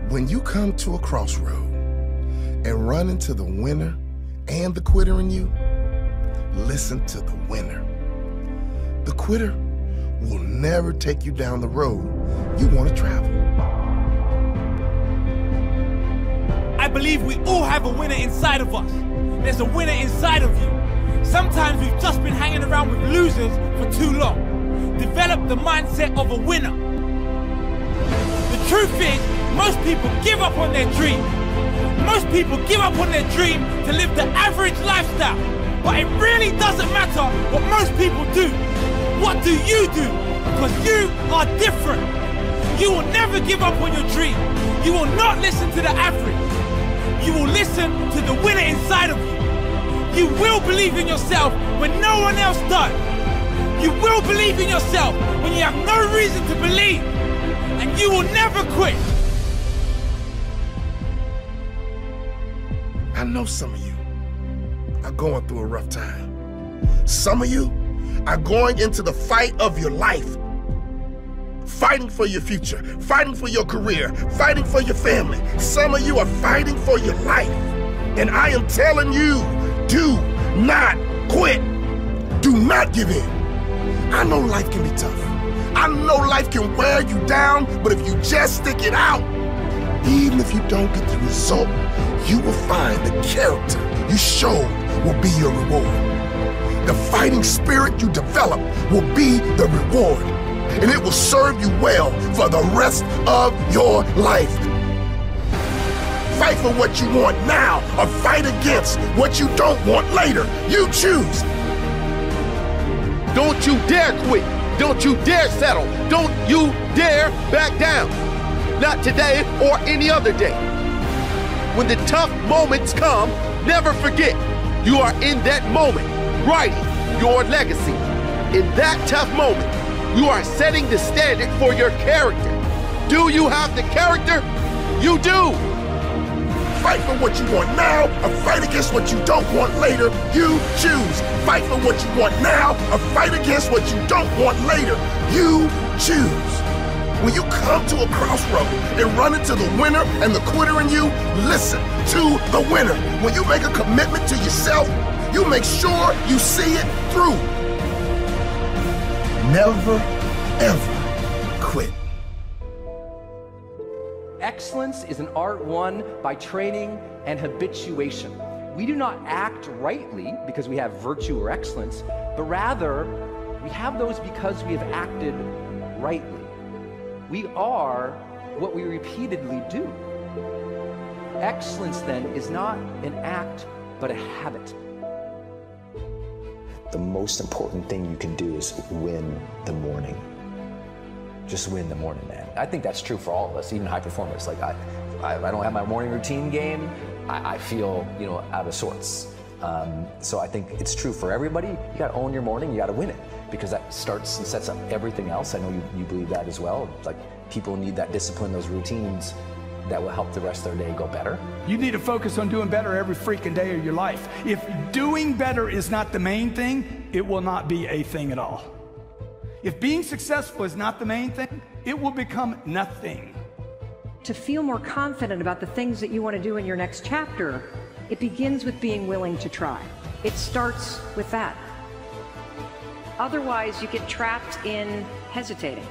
When you come to a crossroad and run into the winner and the quitter in you, listen to the winner. The quitter will never take you down the road you want to travel. I believe we all have a winner inside of us. There's a winner inside of you. Sometimes we've just been hanging around with losers for too long. Develop the mindset of a winner. The truth is, most people give up on their dream. Most people give up on their dream to live the average lifestyle. But it really doesn't matter what most people do. What do you do? Because you are different. You will never give up on your dream. You will not listen to the average. You will listen to the winner inside of you. You will believe in yourself when no one else does. You will believe in yourself when you have no reason to believe. And you will never quit. I know some of you are going through a rough time. Some of you are going into the fight of your life. Fighting for your future, fighting for your career, fighting for your family. Some of you are fighting for your life. And I am telling you, do not quit. Do not give in. I know life can be tough. I know life can wear you down, but if you just stick it out, even if you don't get the result, you will find the character you showed will be your reward. The fighting spirit you develop will be the reward, and it will serve you well for the rest of your life. Fight for what you want now, or fight against what you don't want later. You choose. Don't you dare quit. Don't you dare settle. Don't you dare back down. Not today or any other day. When the tough moments come, never forget you are in that moment writing your legacy. In that tough moment, you are setting the standard for your character. Do you have the character? You do. Fight for what you want now, or fight against what you don't want later. You choose. Fight for what you want now, or fight against what you don't want later. You choose. When you come to a crossroad and run into the winner and the quitter in you, listen to the winner. When you make a commitment to yourself, you make sure you see it through. Never, ever quit. Excellence is an art won by training and habituation. We do not act rightly because we have virtue or excellence, but rather we have those because we have acted rightly. We are what we repeatedly do. Excellence then is not an act, but a habit. The most important thing you can do is win the morning. Just win the morning, man. I think that's true for all of us, even high performers. Like I don't have my morning routine game, I feel, out of sorts. So I think it's true for everybody. You got to own your morning. You got to win it, because that starts and sets up everything else. I know you believe that as well. Like, people need that discipline, those routines that will help the rest of their day go better. You need to focus on doing better every freaking day of your life. If doing better is not the main thing, it will not be a thing at all. If being successful is not the main thing, it will become nothing. To feel more confident about the things that you want to do in your next chapter, it begins with being willing to try. It starts with that. Otherwise, you get trapped in hesitating.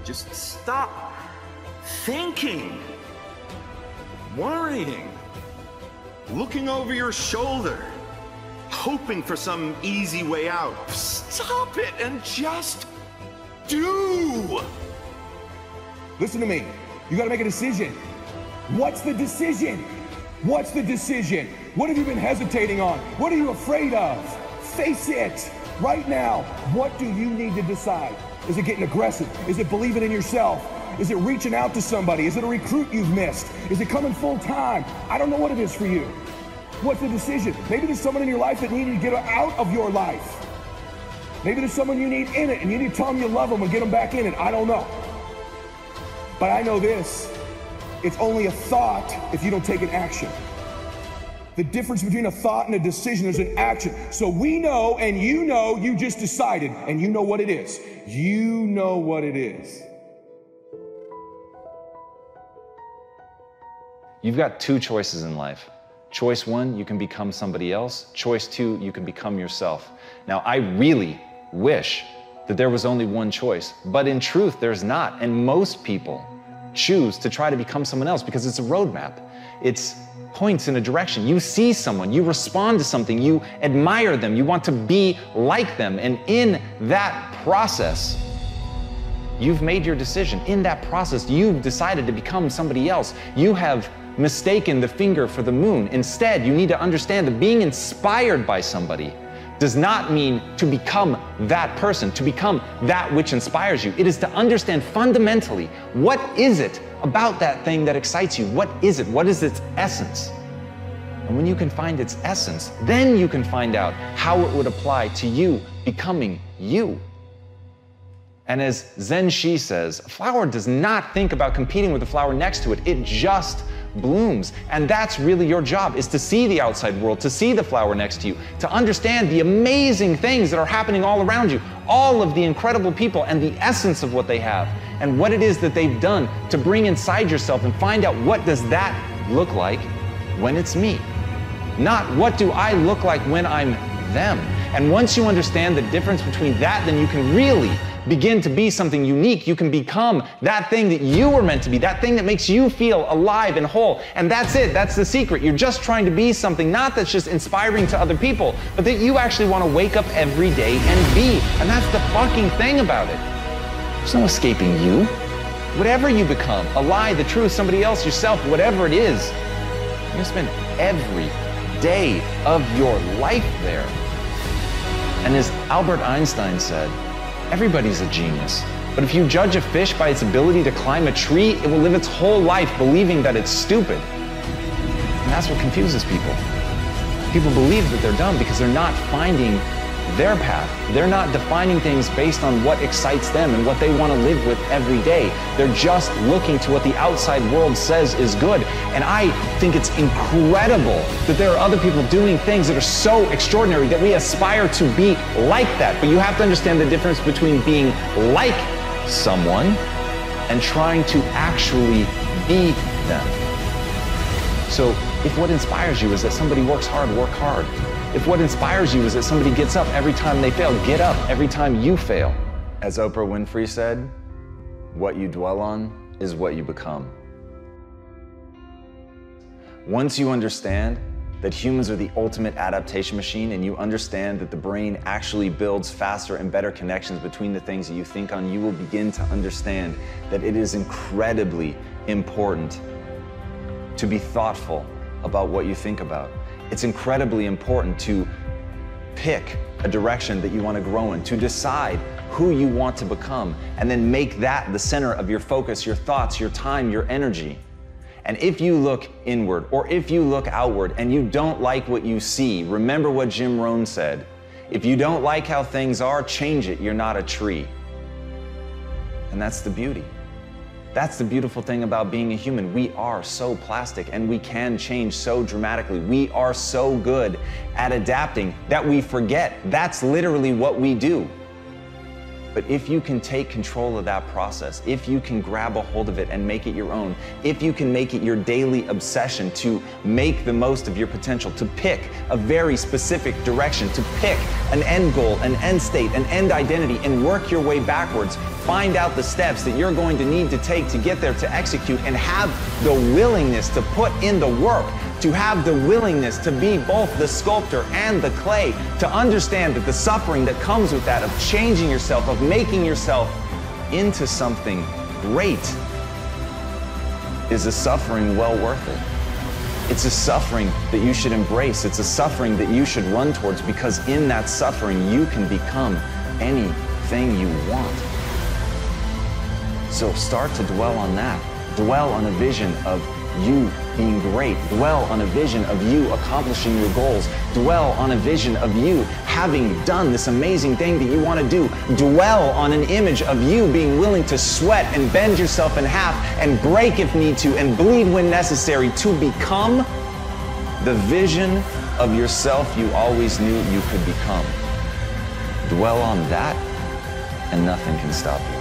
Just stop thinking, worrying, looking over your shoulder, hoping for some easy way out. Stop it and just do. Listen to me. You got to make a decision. What's the decision? What's the decision? What have you been hesitating on? What are you afraid of? Face it right now. What do you need to decide? Is it getting aggressive? Is it believing in yourself? Is it reaching out to somebody? Is it a recruit you've missed? Is it coming full time? I don't know what it is for you. What's the decision? Maybe there's someone in your life that needed to get out of your life. Maybe there's someone you need in it and you need to tell them you love them and get them back in it. I don't know. But I know this. It's only a thought if you don't take an action. The difference between a thought and a decision is an action. So we know, and you just decided, and you know what it is. You know what it is. You've got two choices in life. Choice one, you can become somebody else. Choice two, you can become yourself. Now, I really wish that there was only one choice, but in truth, there's not. And most people choose to try to become someone else because it's a roadmap. It's points in a direction. You see someone, you respond to something, you admire them, you want to be like them. And in that process, you've made your decision. In that process, you've decided to become somebody else. You have mistaken the finger for the moon. Instead, you need to understand that being inspired by somebody does not mean to become that person, to become that which inspires you. It is to understand fundamentally, what is it about that thing that excites you? What is it? What is its essence? And when you can find its essence, then you can find out how it would apply to you becoming you. And as Zen Shi says, a flower does not think about competing with the flower next to it. It just blooms. And that's really your job, is to see the outside world, to see the flower next to you, to understand the amazing things that are happening all around you, all of the incredible people and the essence of what they have, and what it is that they've done to bring inside yourself and find out what does that look like when it's me. Not what do I look like when I'm them. And once you understand the difference between that, then you can really begin to be something unique. You can become that thing that you were meant to be, that thing that makes you feel alive and whole. And that's it. That's the secret. You're just trying to be something, not that's just inspiring to other people, but that you actually want to wake up every day and be. And that's the fucking thing about it. There's no escaping you. Whatever you become, a lie, the truth, somebody else, yourself, whatever it is, you're going to spend every day of your life there. And as Albert Einstein said, everybody's a genius. But if you judge a fish by its ability to climb a tree, it will live its whole life believing that it's stupid. And that's what confuses people. People believe that they're dumb because they're not finding their path. They're not defining things based on what excites them and what they want to live with every day. They're just looking to what the outside world says is good. And I think it's incredible that there are other people doing things that are so extraordinary that we aspire to be like that. But you have to understand the difference between being like someone and trying to actually be them. So if what inspires you is that somebody works hard, work hard. If what inspires you is that somebody gets up every time they fail, get up every time you fail. As Oprah Winfrey said, what you dwell on is what you become. Once you understand that humans are the ultimate adaptation machine and you understand that the brain actually builds faster and better connections between the things that you think on, you will begin to understand that it is incredibly important to be thoughtful about what you think about. It's incredibly important to pick a direction that you want to grow in, to decide who you want to become, and then make that the center of your focus, your thoughts, your time, your energy. And if you look inward or if you look outward and you don't like what you see, remember what Jim Rohn said. If you don't like how things are, change it. You're not a tree. And that's the beauty. That's the beautiful thing about being a human. We are so plastic and we can change so dramatically. We are so good at adapting that we forget that's literally what we do. But if you can take control of that process, if you can grab a hold of it and make it your own, if you can make it your daily obsession to make the most of your potential, to pick a very specific direction, to pick an end goal, an end state, an end identity, and work your way backwards, find out the steps that you're going to need to take to get there, to execute, and have the willingness to put in the work, to have the willingness to be both the sculptor and the clay, to understand that the suffering that comes with that, of changing yourself, of making yourself into something great, is a suffering well worth it. It's a suffering that you should embrace. It's a suffering that you should run towards, because in that suffering you can become anything you want. So start to dwell on that. Dwell on a vision of you being great. Dwell on a vision of you accomplishing your goals. Dwell on a vision of you having done this amazing thing that you want to do. Dwell on an image of you being willing to sweat and bend yourself in half and break if need to and bleed when necessary to become the vision of yourself you always knew you could become. Dwell on that and nothing can stop you.